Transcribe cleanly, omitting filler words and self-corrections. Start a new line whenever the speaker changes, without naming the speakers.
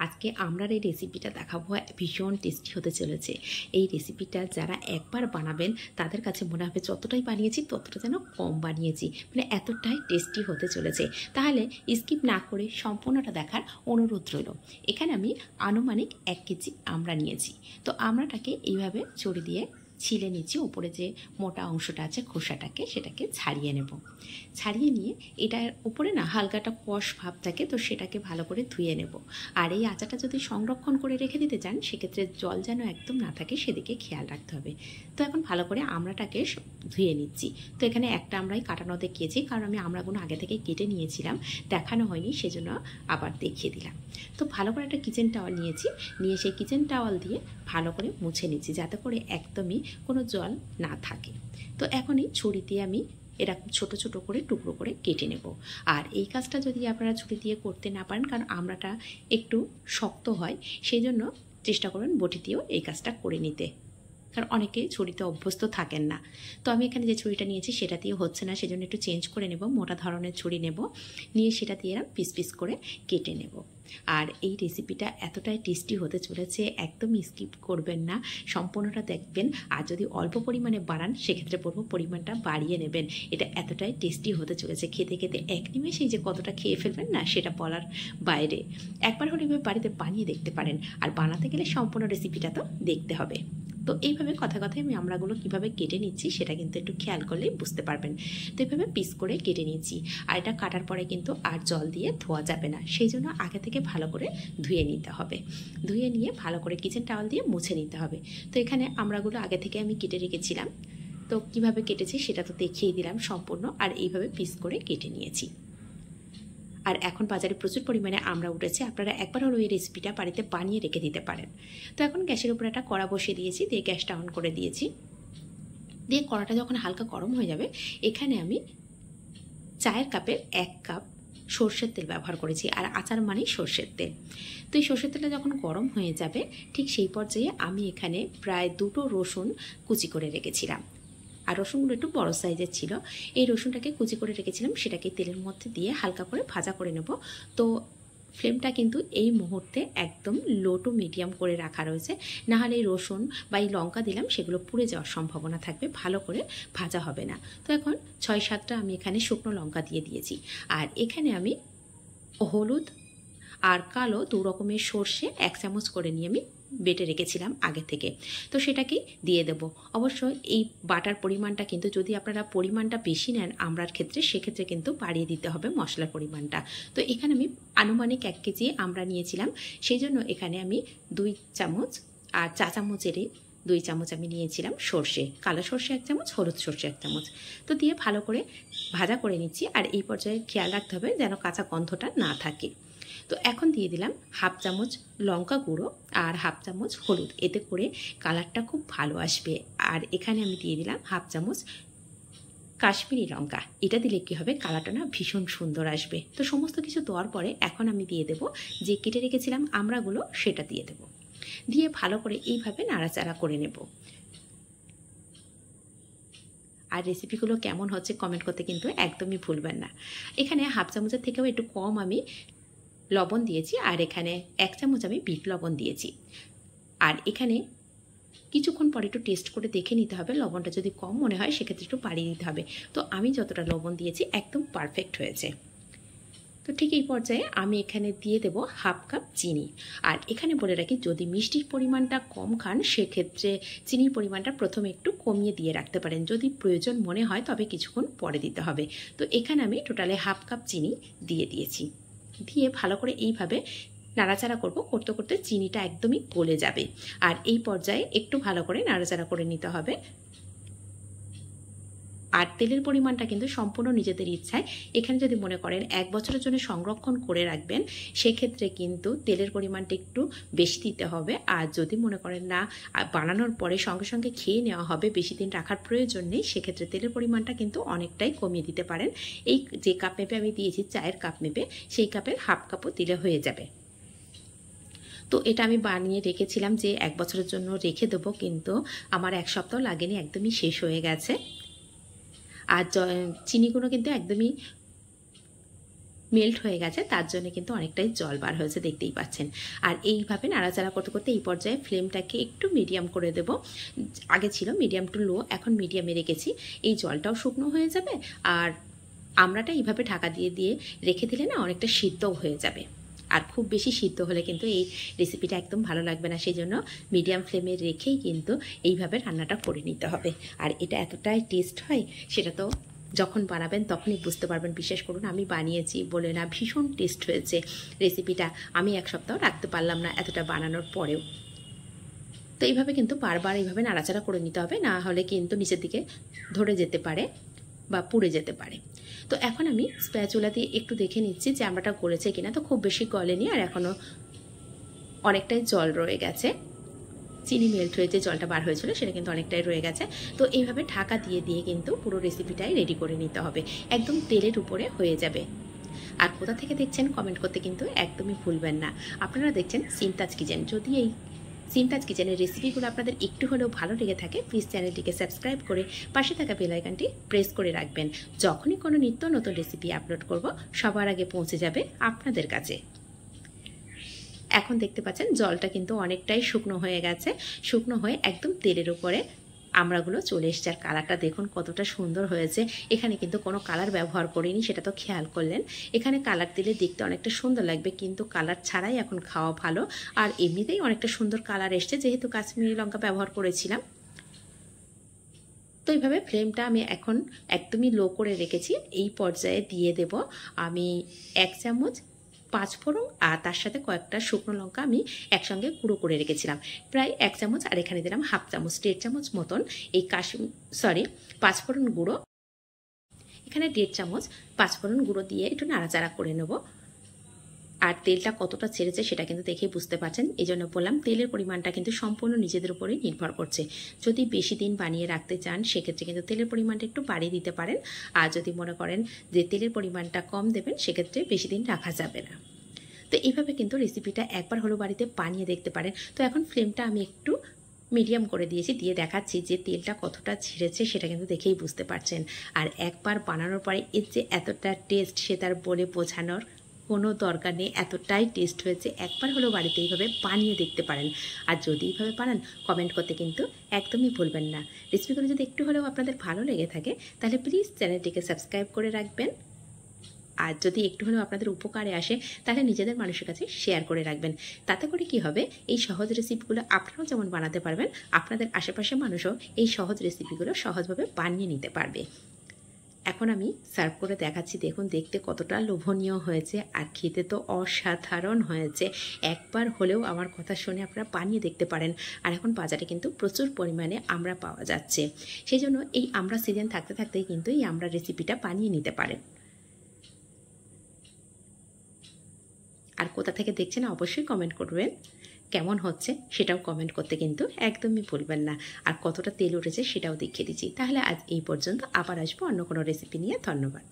আজকে আমরা এই রেসিপিটা দেখাবো, ভীষণ টেস্টি হতে চলেছে। এই রেসিপিটা যারা একবার বানাবেন তাদের কাছে মনে হবে যতটাই বানিয়েছি ততটা যেন কম বানিয়েছি, মানে এতটাই টেস্টি হতে চলেছে। তাহলে স্কিপ না করে সম্পূর্ণটা দেখার অনুরোধ রইল। এখানে আমি আনুমানিক 1 কেজি আমড়া নিয়েছি। তো আমড়াটাকে এইভাবে ছুরি দিয়ে ছিলে নিচ্ছি, উপরে যে মোটা অংশটা আছে খোসাটাকে সেটাকে ছাড়িয়ে নেব। ছাড়িয়ে নিয়ে এটার উপরে না হালকাটা কষ ভাব থাকে, তো সেটাকে ভালো করে ধুয়ে নেব। আর এই আচারটা যদি সংরক্ষণ করে রেখে দিতে চান সেক্ষেত্রে জল যেন একদম না থাকে সেদিকে খেয়াল রাখতে হবে। তো এখন ভালো করে আমড়াটাকে ধুয়ে নিচ্ছি। তো এখানে একটা আমড়াই কাটানো দেখিয়েছি, কারণ আমি আমড়াগুলো আগে থেকে কেটে নিয়েছিলাম, দেখানো হয়নি, সেজন্য আবার দেখিয়ে দিলাম। তো ভালো করে একটা কিচেন টাওয়াল নিয়েছি, নিয়ে সেই কিচেন টাওয়াল দিয়ে ভালো করে মুছে নিচ্ছি যাতে করে একদমই কোনো জল না থাকে। তো এখনই ছুরি দিয়ে আমি এরকম ছোট ছোট করে টুকরো করে কেটে নেব। আর এই কাজটা যদি আপনারা ছুরি দিয়ে করতে না পারেন, কারণ আমড়াটা একটু শক্ত হয়, সেই জন্য চেষ্টা করবেন বটি দিয়েও এই কাজটা করে নিতে, কারণ অনেকে ছুরিতে অভ্যস্ত থাকেন না। তো আমি এখানে যে ছুরিটা নিয়েছি সেটা দিয়ে হচ্ছে না, সেজন্য একটু চেঞ্জ করে নেব, মোটা ধরনের ছুরি নেব, নিয়ে সেটা দিয়ে পিস পিস করে কেটে নেব। আর এই রেসিপিটা এতটাই টেস্টি হতে চলেছে, একদম স্কিপ করবেন না, সম্পূর্ণটা দেখবেন। আর যদি অল্প পরিমাণে বানান সেক্ষেত্রে বলবো পরিমাণটা বাড়িয়ে নেবেন। এটা এতটাই টেস্টি হতে চলেছে, খেতে খেতে এক নিমেষেই যে কতটা খেয়ে ফেলবেন না সেটা বলার বাইরে। একবার হলে এভাবে বাড়িতে বানিয়ে দেখতে পারেন, আর বানাতে গেলে সম্পূর্ণ রেসিপিটা তো দেখতে হবে। তো এইভাবে কথায় কথায় আমি আমড়াগুলো কীভাবে কেটে নিচ্ছি সেটা কিন্তু একটু খেয়াল করলেই বুঝতে পারবেন। তো এইভাবে পিস করে কেটে নিচ্ছি। আর এটা কাটার পরে কিন্তু আর জল দিয়ে ধোয়া যাবে না, সেই জন্য আগে থেকে ভালো করে ধুয়ে নিতে হবে। ধুয়ে নিয়ে ভালো করে কিচেন টাওয়াল দিয়ে মুছে নিতে হবে। তো এখানে আমড়াগুলো আগে থেকে আমি কেটে রেখেছিলাম, তো কিভাবে কেটেছি সেটা তো দেখিয়ে দিলাম সম্পূর্ণ। আর এইভাবে পিস করে কেটে নিয়েছি। আর এখন বাজারে প্রচুর পরিমাণে আমড়া উঠেছে, আপনারা একবার হলো এই রেসিপিটা বাড়িতে বানিয়ে রেখে দিতে পারেন। তো এখন গ্যাসের উপরে একটা কড়া বসিয়ে দিয়েছি, দিয়ে গ্যাসটা অন করে দিয়েছি। দিয়ে কড়াটা যখন হালকা গরম হয়ে যাবে, এখানে আমি চায়ের কাপের 1 কাপ সর্ষের তেল ব্যবহার করেছি। আর আচার মানেই সর্ষের তেল। তো এই সর্ষের তেলটা যখন গরম হয়ে যাবে ঠিক সেই পর্যায়ে আমি এখানে প্রায় 2টো রসুন কুচি করে রেখেছিলাম। আর রসুনগুলো একটু বড় সাইজের ছিল। এই রসুনটাকে কুচি করে রেখেছিলাম, সেটাকে তেলের মধ্যে দিয়ে হালকা করে ভাজা করে নেব। তো ফ্লেমটা কিন্তু এই মুহূর্তে একদম লো টু মিডিয়াম করে রাখা রয়েছে, নাহলে এই রসুন বা এই লঙ্কা দিলাম সেগুলো পুড়ে যাওয়ার সম্ভাবনা থাকবে, ভালো করে ভাজা হবে না। তো এখন 6-7টা আমি এখানে শুকনো লঙ্কা দিয়ে দিয়েছি। আর এখানে আমি হলুদ আর কালো 2 রকমের সর্ষে 1 চামচ করে নিয়ে আমি বেটে রেখেছিলাম আগে থেকে, তো সেটাকেই দিয়ে দেব। অবশ্যই এই বাটার পরিমাণটা কিন্তু যদি আপনারা পরিমাণটা বেশি নেন আমড়ার ক্ষেত্রে, সেক্ষেত্রে কিন্তু বাড়িয়ে দিতে হবে মশলার পরিমাণটা। তো এখানে আমি আনুমানিক 1 কেজি আমড়া নিয়েছিলাম, সেই জন্য এখানে আমি 2 চামচ আর চা চামচেরই 2 চামচ আমি নিয়েছিলাম সর্ষে, কালো সর্ষে 1 চামচ, হলুদ সর্ষে 1 চামচ। তো দিয়ে ভালো করে ভাজা করে নিচ্ছি। আর এই পর্যায়ে খেয়াল রাখতে হবে যেন কাঁচা গন্ধটা না থাকে। তো এখন দিয়ে দিলাম 1/2 চামচ লঙ্কা গুঁড়ো আর 1/2 চামচ হলুদ, এতে করে কালারটা খুব ভালো আসবে। আর এখানে আমি দিয়ে দিলাম 1/2 চামচ কাশ্মীরি লঙ্কা, এটা দিলে কী হবে কালারটা না ভীষণ সুন্দর আসবে। তো সমস্ত কিছু দেওয়ার পরে এখন আমি দিয়ে দেব যে কেটে রেখেছিলাম আমড়াগুলো, সেটা দিয়ে দেব। দিয়ে ভালো করে এইভাবে নাড়াচাড়া করে নেব। আর রেসিপিগুলো কেমন হচ্ছে কমেন্ট করতে কিন্তু একদমই ভুলবেন না। এখানে 1/2 চামচের থেকেও একটু কম আমি লবণ দিয়েছি, আর এখানে 1 চামচ আমি বিট লবণ দিয়েছি। আর এখানে কিছুক্ষণ পরে একটু টেস্ট করে দেখে নিতে হবে, লবণটা যদি কম মনে হয় সেক্ষেত্রে একটু বাড়িয়ে দিতে হবে। তো আমি যতটা লবণ দিয়েছি একদম পারফেক্ট হয়েছে। তো ঠিক এই পর্যায়ে আমি এখানে দিয়ে দেব 1/2 কাপ চিনি। আর এখানে বলে রাখি, যদি মিষ্টির পরিমাণটা কম খান সেক্ষেত্রে চিনির পরিমাণটা প্রথমে একটু কমিয়ে দিয়ে রাখতে পারেন, যদি প্রয়োজন মনে হয় তবে কিছুক্ষণ পরে দিতে হবে। তো এখানে আমি টোটালে 1/2 কাপ চিনি দিয়ে দিয়েছি। দিয়ে ভালো করে এইভাবে নাড়াচাড়া করব, করতে করতে চিনিটা একদমই গলে যাবে। আর এই পর্যায়ে একটু ভালো করে নাড়াচাড়া করে নিতে হবে। আর তেলের পরিমাণটা কিন্তু সম্পূর্ণ নিজেদের ইচ্ছায়। এখানে যদি মনে করেন 1 বছরের জন্য সংরক্ষণ করে রাখবেন সেক্ষেত্রে কিন্তু তেলের পরিমাণটা একটু বেশি দিতে হবে। আর যদি মনে করেন না বানানোর পরে সঙ্গে সঙ্গে খেয়ে নেওয়া হবে, বেশি দিন রাখার প্রয়োজন নেই, সেক্ষেত্রে তেলের পরিমাণটা কিন্তু অনেকটাই কমিয়ে দিতে পারেন। এই যে কাপ মেপে আমি দিয়েছি চায়ের কাপ মেপে, সেই কাপের 1/2 কাপও দিলে হয়ে যাবে। তো এটা আমি বানিয়ে রেখেছিলাম যে 1 বছরের জন্য রেখে দেবো, কিন্তু আমার 1 সপ্তাহ লাগেনি, একদমই শেষ হয়ে গেছে। আর চিনিগুলো কিন্তু একদমই মেল্ট হয়ে গেছে, তার জন্য কিন্তু অনেকটাই জল বার হয়েছে, দেখতেই পাচ্ছেন। আর এইভাবে নাড়াচাড়া করতে করতে এই পর্যায়ে ফ্লেমটাকে একটু মিডিয়াম করে দেব। আগে ছিল মিডিয়াম টু লো, এখন মিডিয়ামে রেখেছি। এই জলটাও শুকনো হয়ে যাবে আর আমড়াটা এইভাবে ঢাকা দিয়ে দিয়ে রেখে দিলে না অনেকটা সিদ্ধও হয়ে যাবে। আর খুব বেশি সিদ্ধ হলে কিন্তু এই রেসিপিটা একদম ভালো লাগবে না, সেই জন্য মিডিয়াম ফ্লেমে রেখেই কিন্তু এইভাবে রান্নাটা করে নিতে হবে। আর এটা এতটাই টেস্ট হয় সেটা তো যখন বানাবেন তখনই বুঝতে পারবেন। বিশ্বাস করুন, আমি বানিয়েছি বলে না, ভীষণ টেস্ট হয়েছে রেসিপিটা। আমি এক সপ্তাহ রাখতে পারলাম না এতটা বানানোর পরেও। তো এইভাবে কিন্তু বারবার এইভাবে নাড়াচাড়া করে নিতে হবে, না হলে কিন্তু নিচের দিকে ধরে যেতে পারে বা পুড়ে যেতে পারে। তো এখন আমি স্প্যাচুলা দিয়ে একটু দেখে নিচ্ছি যে আমড়াটা গলেছে কিনা। তো খুব বেশি গলেনি, আর এখনও অনেকটাই জল রয়ে গেছে। চিনি মেল্ট হয়ে যে জলটা বার হয়েছিল সেটা কিন্তু অনেকটাই রয়ে গেছে। তো এইভাবে ঢাকা দিয়ে দিয়ে কিন্তু পুরো রেসিপিটাই রেডি করে নিতে হবে, একদম তেলের উপরে হয়ে যাবে। আর কোথা থেকে দেখছেন কমেন্ট করতে কিন্তু একদমই ভুলবেন না। আপনারা দেখছেন সিমতাজ কিচেন। যদি এই সিমতাজ কিচেনের রেসিপিগুলো আপনাদের একটু হলেও ভালো লেগে থাকে, প্লিজ চ্যানেলটিকে সাবস্ক্রাইব করে পাশে থাকা বেল আইকনটি প্রেস করে রাখবেন। যখনই কোনো নিত্য নতুন রেসিপি আপলোড করব সবার আগে পৌঁছে যাবে আপনাদের কাছে। এখন দেখতে পাচ্ছেন জলটা কিন্তু অনেকটাই শুকনো হয়ে গেছে। শুকনো হয়ে একদম তেলের উপরে আমড়াগুলো চলে এসছে। আর কালারটা দেখুন কতটা সুন্দর হয়েছে। এখানে কিন্তু কোনো কালার ব্যবহার করিনি, সেটা তো খেয়াল করলেন। এখানে কালার দিলে দেখতে অনেকটা সুন্দর লাগবে, কিন্তু কালার ছাড়াই এখন খাওয়া ভালো। আর এমনিতেই অনেকটা সুন্দর কালার এসছে যেহেতু কাশ্মীরি লঙ্কা ব্যবহার করেছিলাম। তো এইভাবে ফ্লেমটা আমি এখন একদমই লো করে রেখেছি। এই পর্যায়ে দিয়ে দেব আমি 1 চামচ পাঁচফোড়ন, আর তার সাথে কয়েকটা শুকনো লঙ্কা আমি একসঙ্গে গুঁড়ো করে রেখেছিলাম, প্রায় 1 চামচ। আর এখানে দিলাম হাফ চামচ, 1.5 চামচ মতন এই পাঁচফোড়ন গুঁড়ো। এখানে 1.5 চামচ পাঁচফোড়ন গুঁড়ো দিয়ে একটু নাড়াচাড়া করে নেব। আর তেলটা কতটা ছেড়েছে সেটা কিন্তু দেখেই বুঝতে পারছেন। এই জন্য বললাম তেলের পরিমাণটা কিন্তু সম্পূর্ণ নিজেদের উপরেই নির্ভর করছে। যদি বেশি দিন বানিয়ে রাখতে চান সেক্ষেত্রে কিন্তু তেলের পরিমাণটা একটু বাড়িয়ে দিতে পারেন। আর যদি মনে করেন যে তেলের পরিমাণটা কম দেবেন সেক্ষেত্রে বেশি দিন রাখা যাবে না। তো এইভাবে কিন্তু রেসিপিটা একবার হলো বাড়িতে বানিয়ে দেখতে পারেন। তো এখন ফ্লেমটা আমি একটু মিডিয়াম করে দিয়েছি, দিয়ে দেখাচ্ছি যে তেলটা কতটা ছেড়েছে সেটা কিন্তু দেখেই বুঝতে পারছেন। আর একবার বানানোর পরে এর যে এতটা টেস্ট সে তার বলে বোঝানোর কোনো দরকার নেই, এতটাই টেস্ট হয়েছে। একবার হলো বাড়িতে এইভাবে বানিয়ে দেখতে পারেন। আর যদি এইভাবে বানান কমেন্ট করতে কিন্তু একদমই ভুলবেন না। রেসিপিগুলো যদি একটু হলেও আপনাদের ভালো লেগে থাকে তাহলে প্লিজ চ্যানেলটিকে সাবস্ক্রাইব করে রাখবেন। আর যদি একটু হলেও আপনাদের উপকারে আসে তাহলে নিজেদের মানুষের কাছে শেয়ার করে রাখবেন। তাতে করে কি হবে, এই সহজ রেসিপিগুলো আপনারাও যেমন বানাতে পারবেন, আপনাদের আশেপাশের মানুষও এই সহজ রেসিপিগুলো সহজভাবে বানিয়ে নিতে পারবে। এখন আমি সার্ভ করে দেখাচ্ছি। দেখুন দেখতে কতটা লোভনীয় হয়েছে, আর খেতে তো অসাধারণ হয়েছে। একবার হলেও আমার কথা শুনে আপনারা বানিয়ে দেখতে পারেন। আর এখন বাজারে কিন্তু প্রচুর পরিমাণে আমড়া পাওয়া যাচ্ছে, সেই জন্য এই আমড়া সিজন থাকতে থাকতেই কিন্তু এই আমড়া রেসিপিটা বানিয়ে নিতে পারেন। আর কোথা থেকে দেখছেন অবশ্যই কমেন্ট করবেন, কেমন হচ্ছে সেটাও কমেন্ট করতে কিন্তু একদমই ভুলবেন না। আর কতটা তেল উঠেছে সেটাও দেখিয়ে দিচ্ছি। তাহলে আজ এই পর্যন্ত, আবার আসবো অন্য কোনো রেসিপি নিয়ে। ধন্যবাদ।